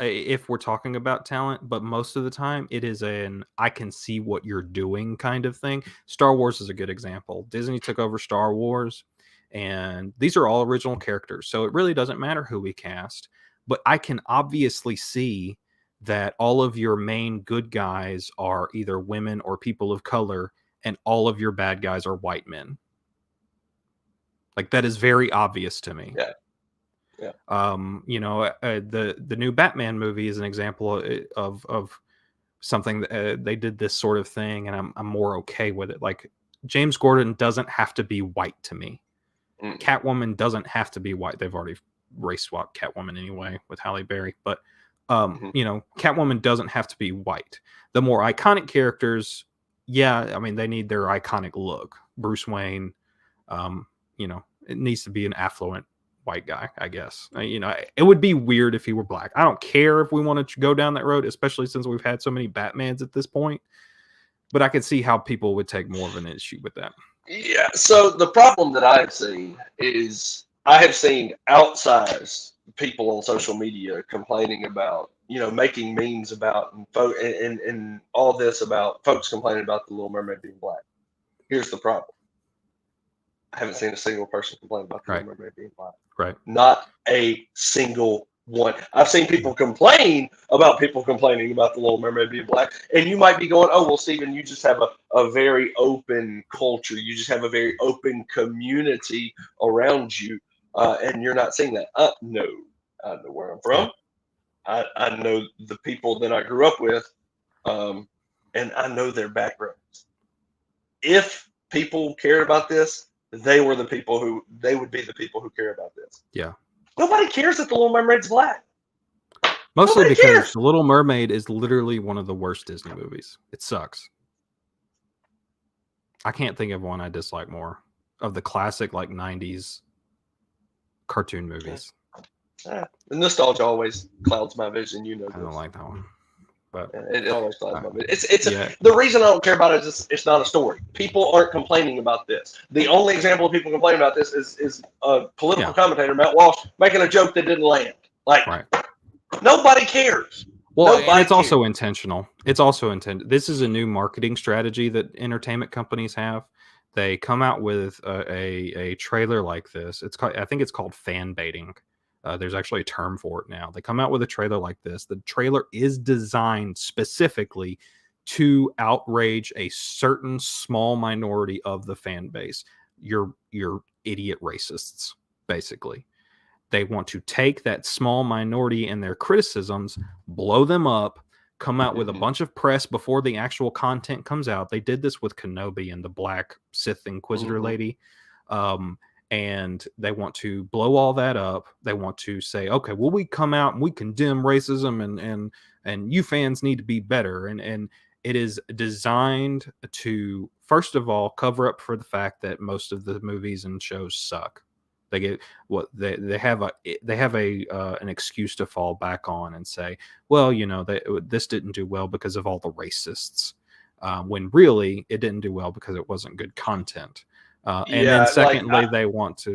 if we're talking about talent, but most of the time it is I can see what you're doing kind of thing. Star Wars is a good example. Disney took over Star Wars, and these are all original characters, so it really doesn't matter who we cast. But I can obviously see that all of your main good guys are either women or people of color, and all of your bad guys are white men. Like, that is very obvious to me. Yeah. Yeah. The new Batman movie is an example of something that they did this sort of thing, and I'm more okay with it. Like, James Gordon doesn't have to be white to me. Catwoman doesn't have to be white. They've already race swapped Catwoman anyway with Halle Berry, but Catwoman doesn't have to be white. The more iconic characters, I mean, they need their iconic look. Bruce Wayne, it needs to be an affluent white guy, I guess. It would be weird if he were black. I don't care if we want to go down that road, especially since we've had so many Batmans at this point. But I could see how people would take more of an issue with that. Yeah. So the problem that I've seen is I have seen outsized people on social media complaining about, making memes about and all this about folks complaining about the Little Mermaid being black. Here's the problem. I haven't seen a single person complain about the Little Mermaid being black. Right. Not a single one. I've seen people complain about people complaining about the Little Mermaid being black. And you might be going, oh, well, Stephen, you just have a very open culture. You just have a very open community around you. And you're not seeing that. No, I know where I'm from. I know the people that I grew up with, and I know their backgrounds. If people cared about this, they would be the people who care about this. Yeah. Nobody cares that the Little Mermaid's black. Mostly Nobody because cares. The Little Mermaid is literally one of the worst Disney movies. It sucks. I can't think of one I dislike more of the classic 90s cartoon movies. The nostalgia always clouds my vision. I don't like that one. But it always clouds my vision. The reason I don't care about it is it's not a story. People aren't complaining about this. The only example of people complaining about this is a political commentator, Matt Walsh, making a joke that didn't land. Nobody cares. Well, and it's also intentional. It's also intended. This is a new marketing strategy that entertainment companies have. They come out with a trailer like this. I think it's called fan baiting. There's actually a term for it now. They come out with a trailer like this. The trailer is designed specifically to outrage a certain small minority of the fan base. Your idiot racists, basically. They want to take that small minority and their criticisms, blow them up, come out with a bunch of press before the actual content comes out. They did this with Kenobi and the Black Sith Inquisitor lady. And they want to blow all that up. They want to say, okay, well, we come out and we condemn racism and you fans need to be better. And it is designed to, first of all, cover up for the fact that most of the movies and shows suck. They get they have an excuse to fall back on and say, well, this didn't do well because of all the racists, when really it didn't do well because it wasn't good content. And then secondly, they want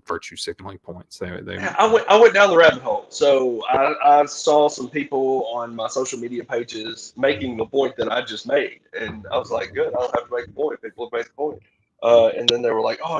virtue signaling points. I went down the rabbit hole. So I saw some people on my social media pages making the point that I just made, and I was like, good, I don't have to make the point. People have made the point. And then they were like, oh,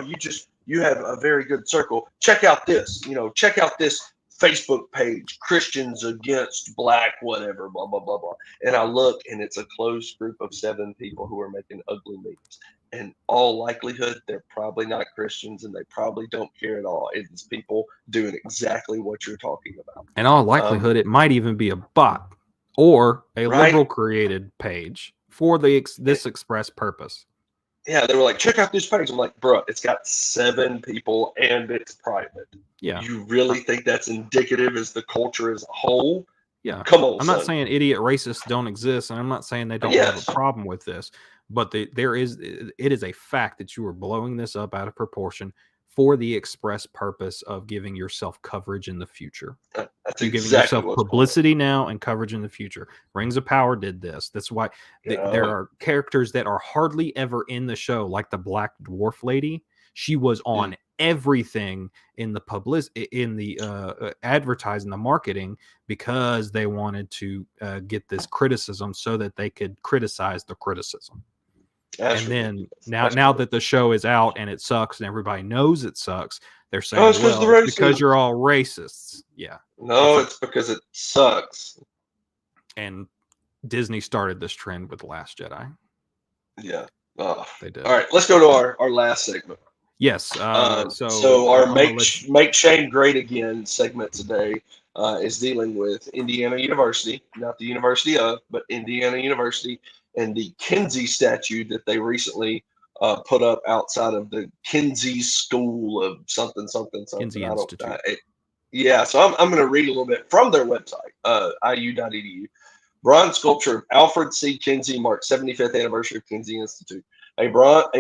you have a very good circle. Check out this, check out this Facebook page, Christians Against Black, whatever, blah, blah, blah, blah. And I look, and it's a closed group of 7 people who are making ugly memes. In all likelihood, they're probably not Christians, and they probably don't care at all. It's people doing exactly what you're talking about. In all likelihood, it might even be a bot or a liberal created page for this express purpose. Yeah, they were like, check out this page. I'm like, bro, it's got 7 people and it's private. Yeah. You really think that's indicative as the culture as a whole? Yeah. Come on. I'm not saying idiot racists don't exist, and I'm not saying they don't have a problem with this, but it is a fact that you are blowing this up out of proportion for the express purpose of giving yourself coverage in the future. You're giving yourself publicity now and coverage in the future. Rings of Power did this. That's why there are characters that are hardly ever in the show, like the Black Dwarf lady. She was on everything in the advertising, the marketing, because they wanted to get this criticism so that they could criticize the criticism. And then now that the show is out and it sucks and everybody knows it sucks, they're saying, it's because you're all racists. Yeah. No, it's because it sucks. And Disney started this trend with The Last Jedi. Yeah. They did. All right, let's go to our last segment. Yes. So our I'm gonna let you- make shame great again segment today is dealing with Indiana University, not the University of, but Indiana University, and the Kinsey statue that they recently put up outside of the Kinsey School of something something something. Kinsey I don't. Institute. Yeah, so I'm going to read a little bit from their website, iu.edu. Bronze sculpture of Alfred C. Kinsey marks 75th anniversary of Kinsey Institute. A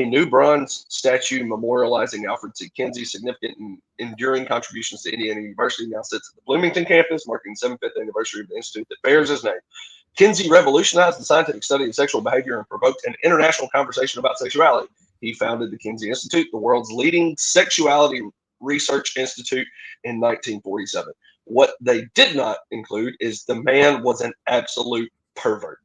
new bronze statue memorializing Alfred C. Kinsey's significant and enduring contributions to Indiana University now sits at the Bloomington campus, marking the 75th anniversary of the institute that bears his name. Kinsey revolutionized the scientific study of sexual behavior and provoked an international conversation about sexuality. He founded the Kinsey Institute, the world's leading sexuality research institute, in 1947. What they did not include is the man was an absolute pervert.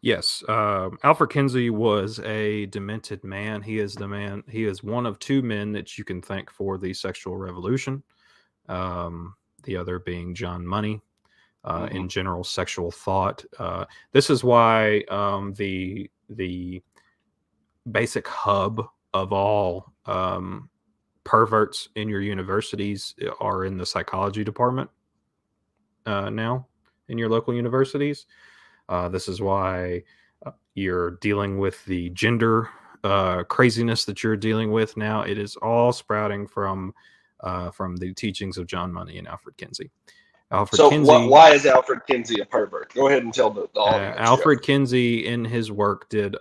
Yes, Alfred Kinsey was a demented man. He is the man. He is one of two men that you can thank for the sexual revolution. The other being John Money. In general, sexual thought. This is why the basic hub of all perverts in your universities are in the psychology department now in your local universities. This is why you're dealing with the gender craziness that you're dealing with now. It is all sprouting from the teachings of John Money and Alfred Kinsey. Why is Alfred Kinsey a pervert? Go ahead and tell the audience. Alfred Kinsey, in his work, did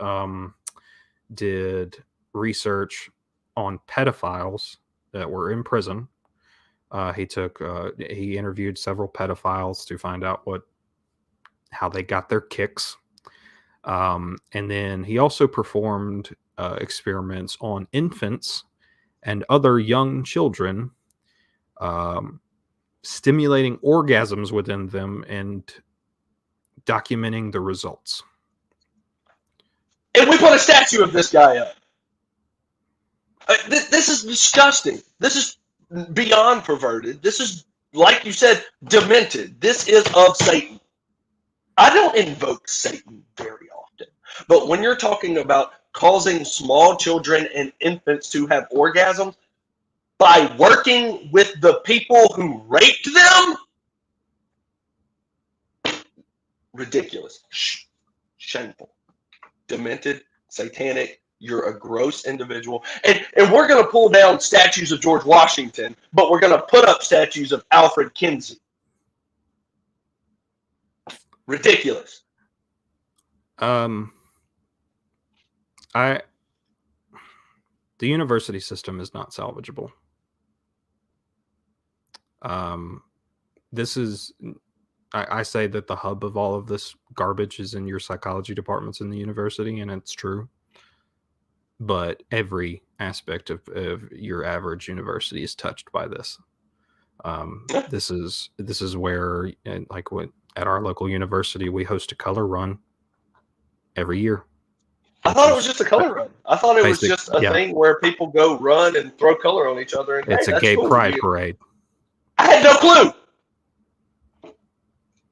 research on pedophiles that were in prison. He interviewed several pedophiles to find out how they got their kicks. And then he also performed experiments on infants and other young children, stimulating orgasms within them and documenting the results. And we put a statue of this guy up. This is disgusting. This is beyond perverted. This is, like you said, demented. This is of Satan. I don't invoke Satan very often, but when you're talking about causing small children and infants to have orgasms by working with the people who raped them, ridiculous, shameful, demented, satanic. You're a gross individual. And we're going to pull down statues of George Washington, but we're going to put up statues of Alfred Kinsey. Ridiculous. The university system is not salvageable. I say that the hub of all of this garbage is in your psychology departments in the university, and it's true. But every aspect of your average university is touched by this. This is where, at our local university, we host a color run every year. I thought it was just a color run. I thought it was just a thing where people go run and throw color on each other. And it's a gay pride parade. I had no clue.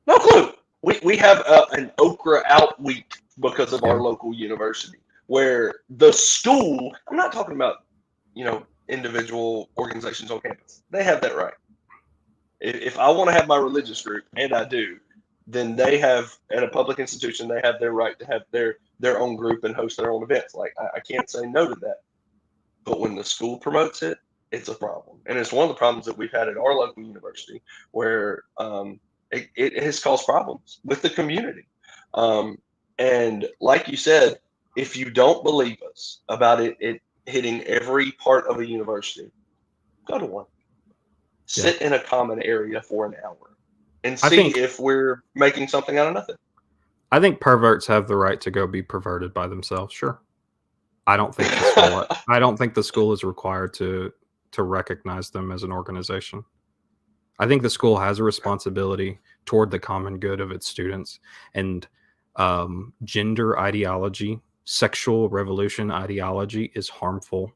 No clue. We have an okra out week because of our local university, where the school, I'm not talking about, individual organizations on campus. They have that right. If I want to have my religious group, and I do, then they have, at a public institution, they have their right to have their own group and host their own events. Like, I can't say no to that. But when the school promotes it, it's a problem. And it's one of the problems that we've had at our local university, where it has caused problems with the community. And like you said, if you don't believe us about it hitting every part of a university, go to one. Sit in a common area for an hour and see if we're making something out of nothing. I think perverts have the right to go be perverted by themselves. Sure. I don't think the school is required to recognize them as an organization. I think the school has a responsibility toward the common good of its students, and gender ideology, sexual revolution ideology is harmful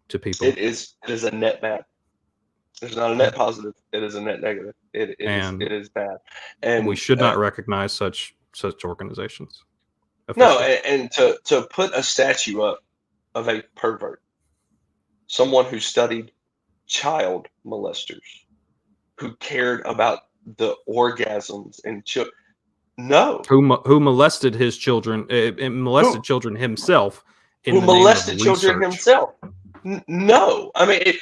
to people. It is a net bad. There's not a net positive. It is a net negative. It is bad. And we should not recognize such organizations. No, and to put a statue up of a pervert, someone who studied child molesters, who cared about the orgasms and children. No. Who molested his children, and molested children himself in Who the name of molested children research. himself. No. I mean,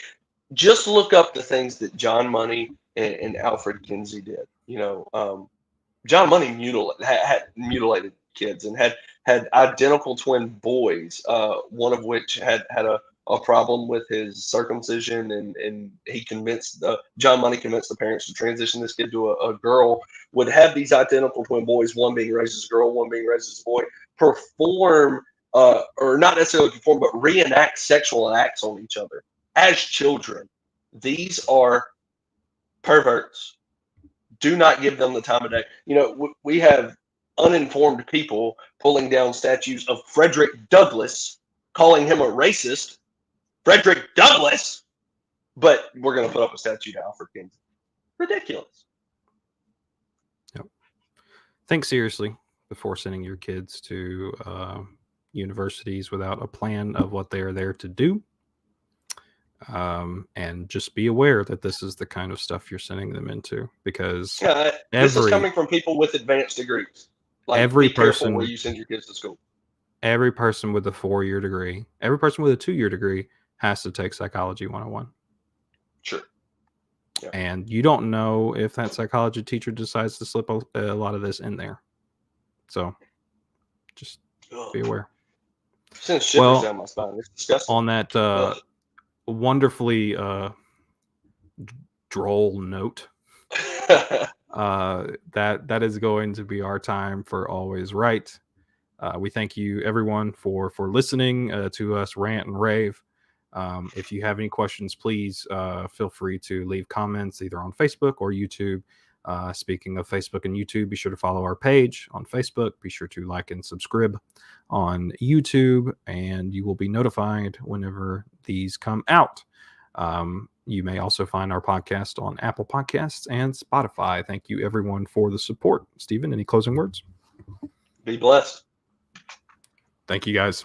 just look up the things that John Money and Alfred Kinsey did. John Money had mutilated kids and had identical twin boys, one of which had a problem with his circumcision, and he convinced John Money convinced the parents to transition this kid to a girl. Would have these identical twin boys, one being raised as a girl, one being raised as a boy, perform or not necessarily perform, but reenact sexual acts on each other as children. These are perverts. Do not give them the time of day. We have uninformed people pulling down statues of Frederick Douglass, calling him a racist. Frederick Douglass, but we're going to put up a statue to Alfred Kinsey. Ridiculous. Yep. Think seriously before sending your kids to universities without a plan of what they are there to do. And just be aware that this is the kind of stuff you're sending them into, because this is coming from people with advanced degrees. Every be careful person where you send your kids to school. Every person with a 4-year degree, every person with a 2-year degree has to take Psychology 101. Sure. Yeah. And you don't know if that psychology teacher decides to slip a lot of this in there. So just be aware. Sends shivers down my spine. It's disgusting. On that wonderfully droll note, that is going to be our time for Always Right. We thank you, everyone, for listening to us rant and rave. If you have any questions, please feel free to leave comments either on Facebook or YouTube. Speaking of Facebook and YouTube, be sure to follow our page on Facebook. Be sure to like and subscribe on YouTube, and you will be notified whenever these come out. You may also find our podcast on Apple Podcasts and Spotify. Thank you, everyone, for the support. Stephen, any closing words? Be blessed. Thank you, guys.